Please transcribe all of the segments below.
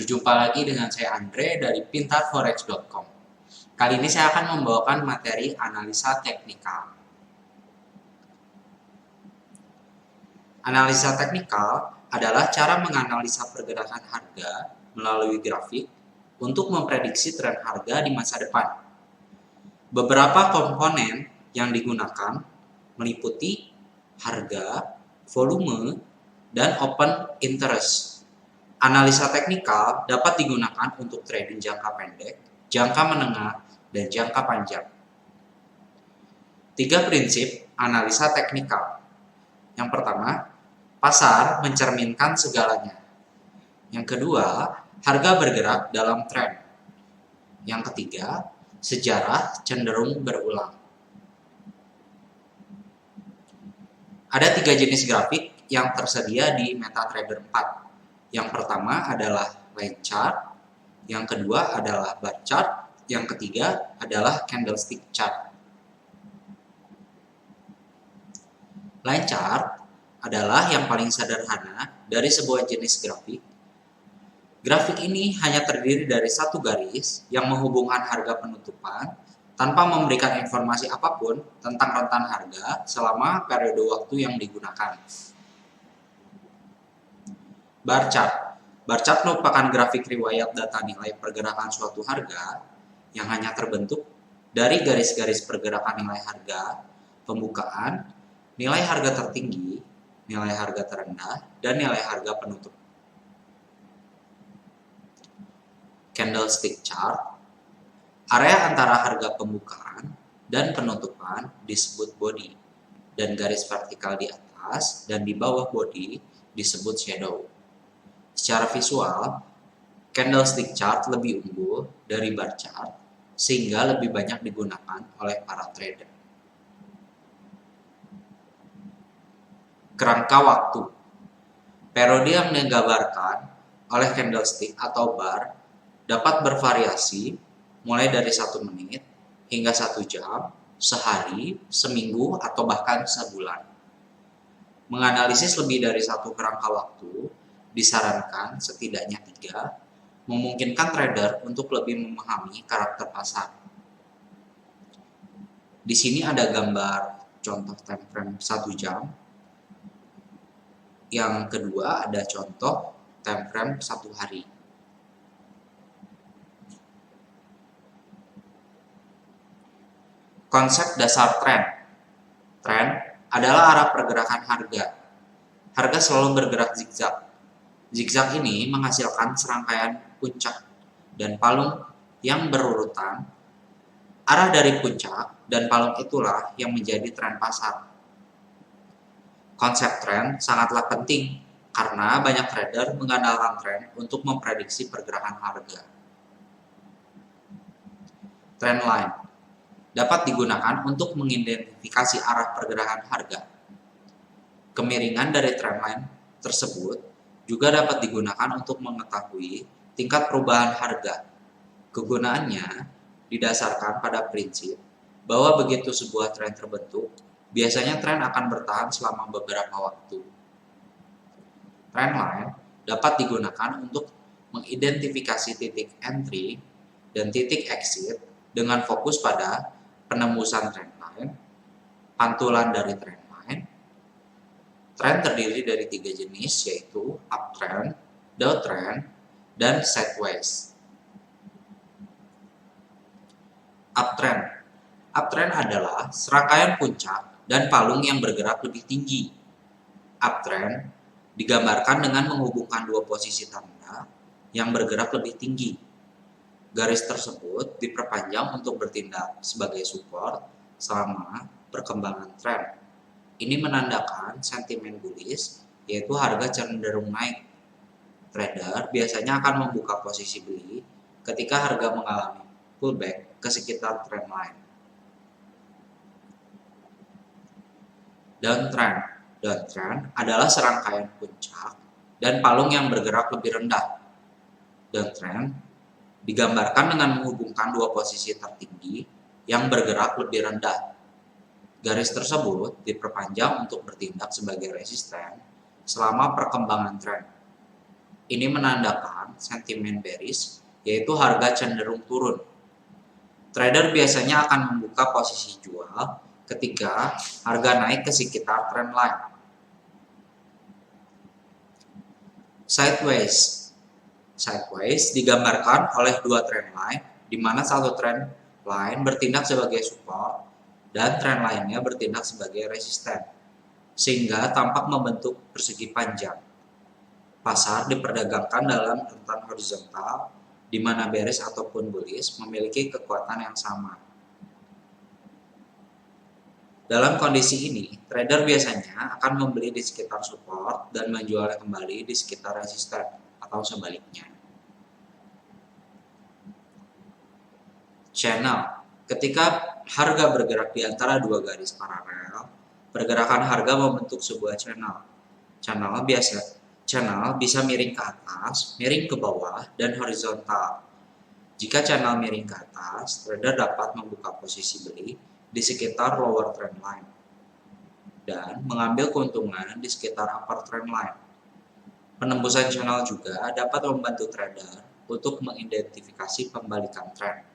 Berjumpa lagi dengan saya Andre dari pintarforex.com. Kali ini saya akan membawakan materi analisa teknikal. Analisa teknikal adalah cara menganalisa pergerakan harga melalui grafik untuk memprediksi tren harga di masa depan. Beberapa komponen yang digunakan meliputi harga, volume, dan open interest. Analisa teknikal dapat digunakan untuk trading jangka pendek, jangka menengah, dan jangka panjang. 3 prinsip analisa teknikal. Yang pertama, pasar mencerminkan segalanya. Yang kedua, harga bergerak dalam tren. Yang ketiga, sejarah cenderung berulang. Ada 3 jenis grafik yang tersedia di MetaTrader 4. Yang pertama adalah line chart, yang kedua adalah bar chart, yang ketiga adalah candlestick chart. Line chart adalah yang paling sederhana dari sebuah jenis grafik. Grafik ini hanya terdiri dari satu garis yang menghubungkan harga penutupan tanpa memberikan informasi apapun tentang rentan harga selama periode waktu yang digunakan. Bar chart. Bar chart merupakan grafik riwayat data nilai pergerakan suatu harga yang hanya terbentuk dari garis-garis pergerakan nilai harga, pembukaan, nilai harga tertinggi, nilai harga terendah, dan nilai harga penutup. Candlestick chart. Area antara harga pembukaan dan penutupan disebut body, dan garis vertikal di atas dan di bawah body disebut shadow. Secara visual, candlestick chart lebih unggul dari bar chart sehingga lebih banyak digunakan oleh para trader. Kerangka waktu. Periode yang digambarkan oleh candlestick atau bar dapat bervariasi mulai dari 1 menit hingga 1 jam, sehari, seminggu, atau bahkan sebulan. Menganalisis lebih dari satu kerangka waktu disarankan setidaknya 3, memungkinkan trader untuk lebih memahami karakter pasar. Di sini ada gambar contoh time frame 1 jam. Yang kedua ada contoh time frame 1 hari. Konsep dasar tren. Tren adalah arah pergerakan harga. Harga selalu bergerak zigzag. Zigzag ini menghasilkan serangkaian puncak dan palung yang berurutan. Arah dari puncak dan palung itulah yang menjadi tren pasar. Konsep tren sangatlah penting karena banyak trader mengandalkan tren untuk memprediksi pergerakan harga. Trendline dapat digunakan untuk mengidentifikasi arah pergerakan harga. Kemiringan dari trendline tersebut juga dapat digunakan untuk mengetahui tingkat perubahan harga. Kegunaannya didasarkan pada prinsip bahwa begitu sebuah tren terbentuk, biasanya tren akan bertahan selama beberapa waktu. Trendline dapat digunakan untuk mengidentifikasi titik entry dan titik exit dengan fokus pada penembusan trendline, pantulan dari trendline. Tren terdiri dari 3 jenis, yaitu uptrend, downtrend, dan sideways. Uptrend. Uptrend adalah serangkaian puncak dan palung yang bergerak lebih tinggi. Uptrend digambarkan dengan menghubungkan 2 posisi tanda yang bergerak lebih tinggi. Garis tersebut diperpanjang untuk bertindak sebagai support selama perkembangan tren. Ini menandakan sentimen bullish, yaitu harga cenderung naik. Trader biasanya akan membuka posisi beli ketika harga mengalami pullback ke sekitar trendline. Downtrend. Downtrend adalah serangkaian puncak dan palung yang bergerak lebih rendah. Downtrend digambarkan dengan menghubungkan 2 posisi tertinggi yang bergerak lebih rendah. Garis tersebut diperpanjang untuk bertindak sebagai resisten selama perkembangan tren. Ini menandakan sentimen bearish, yaitu harga cenderung turun. Trader biasanya akan membuka posisi jual ketika harga naik ke sekitar trendline. Sideways digambarkan oleh dua trendline, di mana satu trendline bertindak sebagai support dan trend lainnya bertindak sebagai resisten, sehingga tampak membentuk persegi panjang. Pasar diperdagangkan dalam rentan horizontal, di mana bearish ataupun bullish memiliki kekuatan yang sama. Dalam kondisi ini, trader biasanya akan membeli di sekitar support dan menjualnya kembali di sekitar resisten atau sebaliknya. Channel. Ketika harga bergerak di antara dua garis paralel, pergerakan harga membentuk sebuah channel. Channel bisa miring ke atas, miring ke bawah, dan horizontal. Jika channel miring ke atas, trader dapat membuka posisi beli di sekitar lower trend line dan mengambil keuntungan di sekitar upper trend line. Penembusan channel juga dapat membantu trader untuk mengidentifikasi pembalikan tren.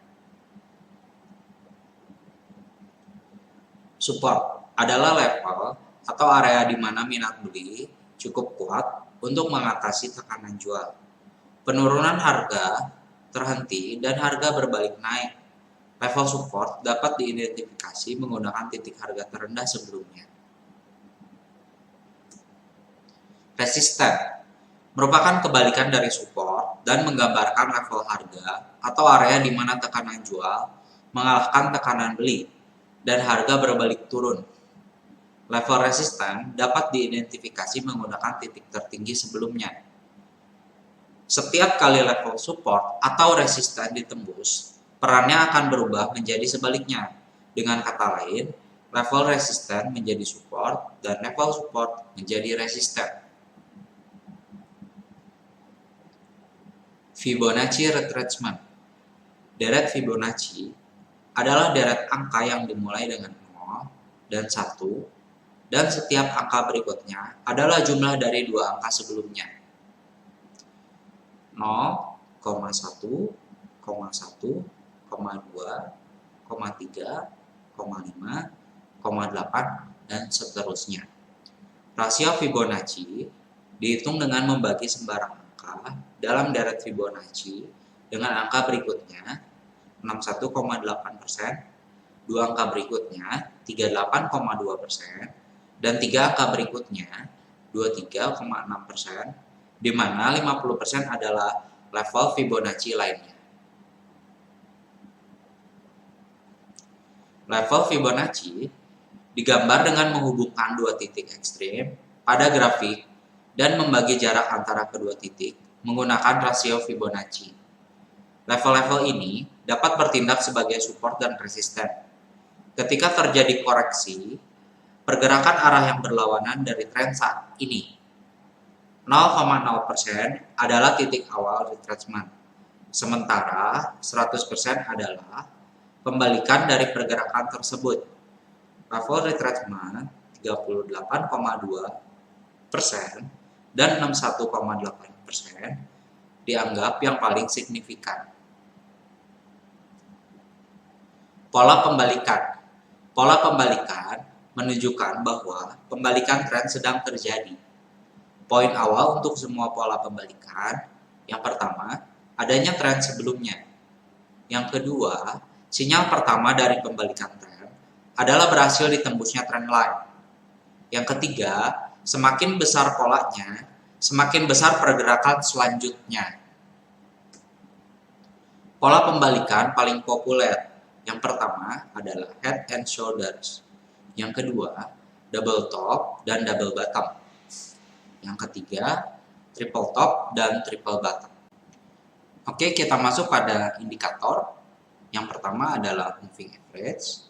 Support adalah level atau area di mana minat beli cukup kuat untuk mengatasi tekanan jual. Penurunan harga terhenti dan harga berbalik naik. Level support dapat diidentifikasi menggunakan titik harga terendah sebelumnya. Resisten merupakan kebalikan dari support dan menggambarkan level harga atau area di mana tekanan jual mengalahkan tekanan beli dan harga berbalik turun. Level resisten dapat diidentifikasi menggunakan titik tertinggi sebelumnya. Setiap kali level support atau resisten ditembus, perannya akan berubah menjadi sebaliknya. Dengan kata lain, level resisten menjadi support dan level support menjadi resisten. Fibonacci retracement. Deret Fibonacci adalah deret angka yang dimulai dengan 0 dan 1, dan setiap angka berikutnya adalah jumlah dari dua angka sebelumnya. 0, 1, 1, 2, 3, 5, 8, dan seterusnya. Rasio Fibonacci dihitung dengan membagi sembarang angka dalam deret Fibonacci dengan angka berikutnya 61,8%, dua angka berikutnya 38,2%, dan tiga angka berikutnya 23,6%, di mana 50% adalah level Fibonacci lainnya. Level Fibonacci digambar dengan menghubungkan dua titik ekstrim pada grafik dan membagi jarak antara kedua titik menggunakan rasio Fibonacci. Level-level ini dapat bertindak sebagai support dan resisten. Ketika terjadi koreksi, pergerakan arah yang berlawanan dari tren saat ini. 0,0% adalah titik awal retracement, sementara 100% adalah pembalikan dari pergerakan tersebut. Level retracement 38,2% dan 61,8% dianggap yang paling signifikan. Pola pembalikan. Pola pembalikan menunjukkan bahwa pembalikan tren sedang terjadi. Poin awal untuk semua pola pembalikan, yang pertama, adanya tren sebelumnya. Yang kedua, sinyal pertama dari pembalikan tren adalah berhasil ditembusnya trend line. Yang ketiga, semakin besar polanya, semakin besar pergerakan selanjutnya. Pola pembalikan paling populer, yang pertama adalah head and shoulders. Yang kedua, double top dan double bottom. Yang ketiga, triple top dan triple bottom. Oke, kita masuk pada indikator. Yang pertama adalah moving average,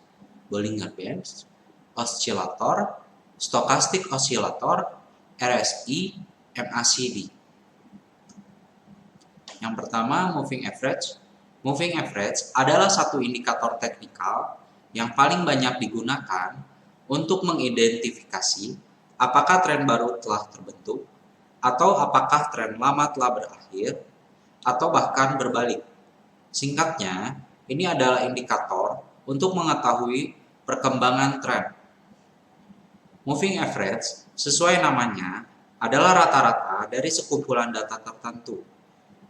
Bollinger Bands, oscillator, stochastic oscillator, RSI, MACD. Yang pertama, moving average. Moving average adalah satu indikator teknikal yang paling banyak digunakan untuk mengidentifikasi apakah tren baru telah terbentuk atau apakah tren lama telah berakhir, atau bahkan berbalik. Singkatnya, ini adalah indikator untuk mengetahui perkembangan tren. Moving average, sesuai namanya, adalah rata-rata dari sekumpulan data tertentu.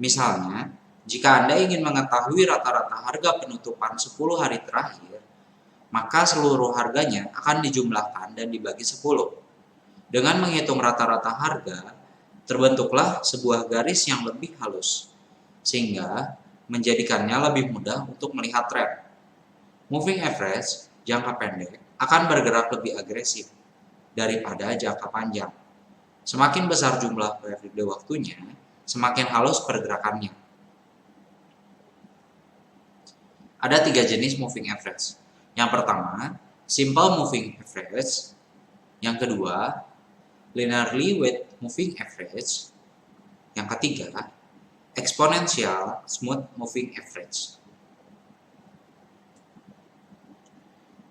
Misalnya, jika Anda ingin mengetahui rata-rata harga penutupan 10 hari terakhir, maka seluruh harganya akan dijumlahkan dan dibagi 10. Dengan menghitung rata-rata harga, terbentuklah sebuah garis yang lebih halus, sehingga menjadikannya lebih mudah untuk melihat tren. Moving average jangka pendek akan bergerak lebih agresif daripada jangka panjang. Semakin besar jumlah periode waktunya, semakin halus pergerakannya. Ada 3 jenis moving average. Yang pertama, simple moving average. Yang kedua, linearly weighted moving average. Yang ketiga, exponential smooth moving average.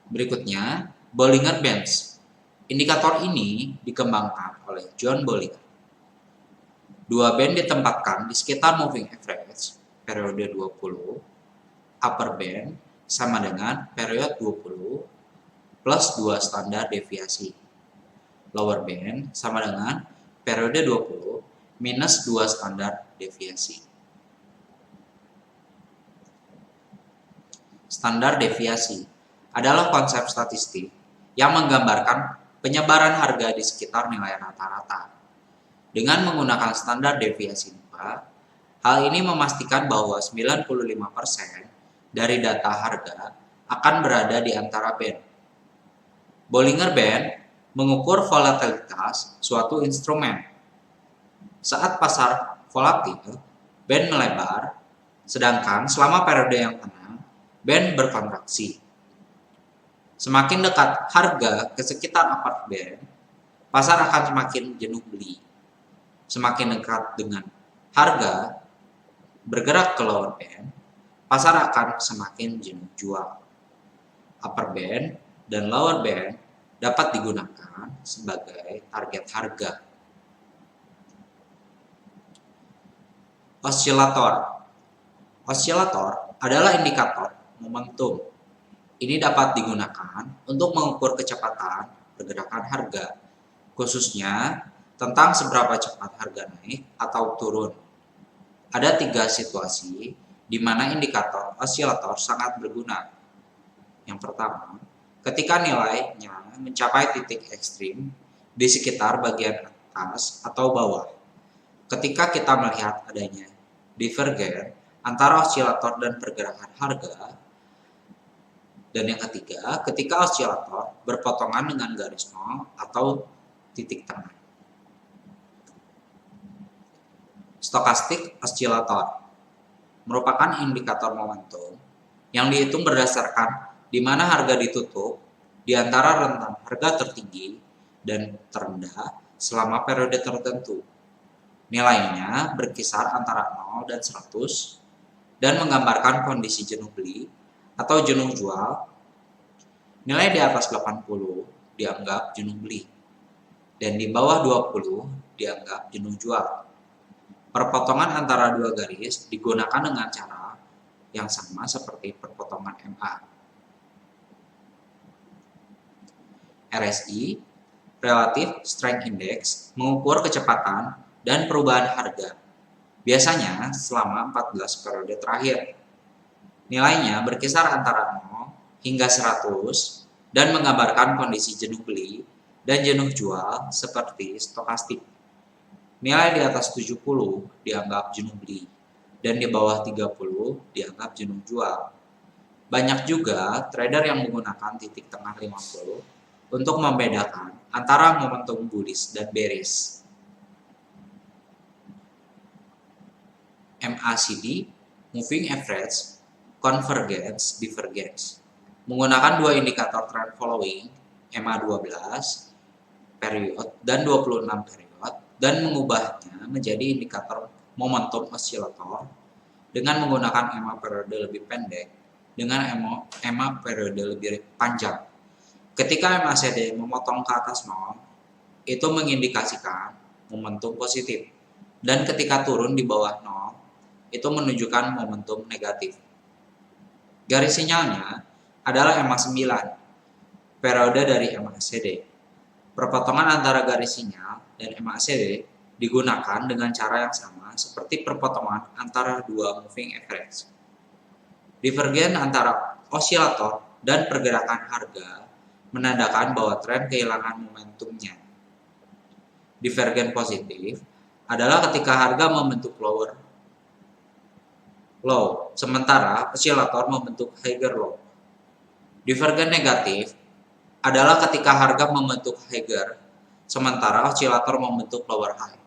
Berikutnya, Bollinger Bands. Indikator ini dikembangkan oleh John Bollinger. Dua band ditempatkan di sekitar moving average periode 20. Upper band sama dengan periode 20 plus 2 standar deviasi. Lower band sama dengan periode 20 minus 2 standar deviasi. Standar deviasi adalah konsep statistik yang menggambarkan penyebaran harga di sekitar nilai rata-rata. Dengan menggunakan standar deviasi 2, hal ini memastikan bahwa 95% dari data harga akan berada di antara band. Bollinger Band mengukur volatilitas suatu instrumen. Saat pasar volatil, band melebar, sedangkan selama periode yang tenang, band berkontraksi. Semakin dekat harga ke sekitar upper band, pasar akan semakin jenuh beli. Semakin dekat dengan harga bergerak ke lower band, pasar akan semakin jenuh jual. Upper band dan lower band dapat digunakan sebagai target harga. Osilator. Osilator adalah indikator momentum. Ini dapat digunakan untuk mengukur kecepatan pergerakan harga, khususnya tentang seberapa cepat harga naik atau turun. Ada 3 situasi di mana indikator osilator sangat berguna. Yang pertama, ketika nilainya mencapai titik ekstrim di sekitar bagian atas atau bawah. Ketika kita melihat adanya divergen antara osilator dan pergerakan harga. Dan yang ketiga, ketika osilator berpotongan dengan garis nol atau titik tengah. Stochastic oscillator merupakan indikator momentum yang dihitung berdasarkan di mana harga ditutup di antara rentang harga tertinggi dan terendah selama periode tertentu. Nilainya berkisar antara 0 dan 100 dan menggambarkan kondisi jenuh beli atau jenuh jual. Nilai di atas 80 dianggap jenuh beli dan di bawah 20 dianggap jenuh jual. Perpotongan antara dua garis digunakan dengan cara yang sama seperti perpotongan MA. RSI, Relative Strength Index, mengukur kecepatan dan perubahan harga, biasanya selama 14 periode terakhir. Nilainya berkisar antara 0 hingga 100 dan menggambarkan kondisi jenuh beli dan jenuh jual seperti stokastik. Nilai di atas 70 dianggap jenuh beli dan di bawah 30 dianggap jenuh jual. Banyak juga trader yang menggunakan titik tengah 50 untuk membedakan antara momentum bullish dan bearish. MACD, Moving Average, Convergence, Divergence, menggunakan dua indikator trend following, MA12 period dan 26 period, dan mengubahnya menjadi indikator momentum oscillator dengan menggunakan MA periode lebih pendek dengan MA periode lebih panjang. Ketika MACD memotong ke atas 0, itu mengindikasikan momentum positif. Dan ketika turun di bawah 0, itu menunjukkan momentum negatif. Garis sinyalnya adalah EMA 9, periode dari MACD. Perpotongan antara garis sinyal dan MACD digunakan dengan cara yang sama seperti perpotongan antara dua moving average. Divergen antara osilator dan pergerakan harga menandakan bahwa tren kehilangan momentumnya. Divergen positif adalah ketika harga membentuk lower low, sementara osilator membentuk higher low. Divergen negatif adalah ketika harga membentuk higher, sementara osilator membentuk lower high.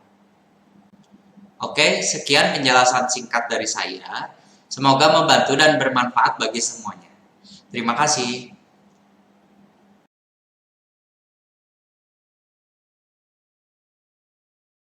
Oke, sekian penjelasan singkat dari saya. Semoga membantu dan bermanfaat bagi semuanya. Terima kasih.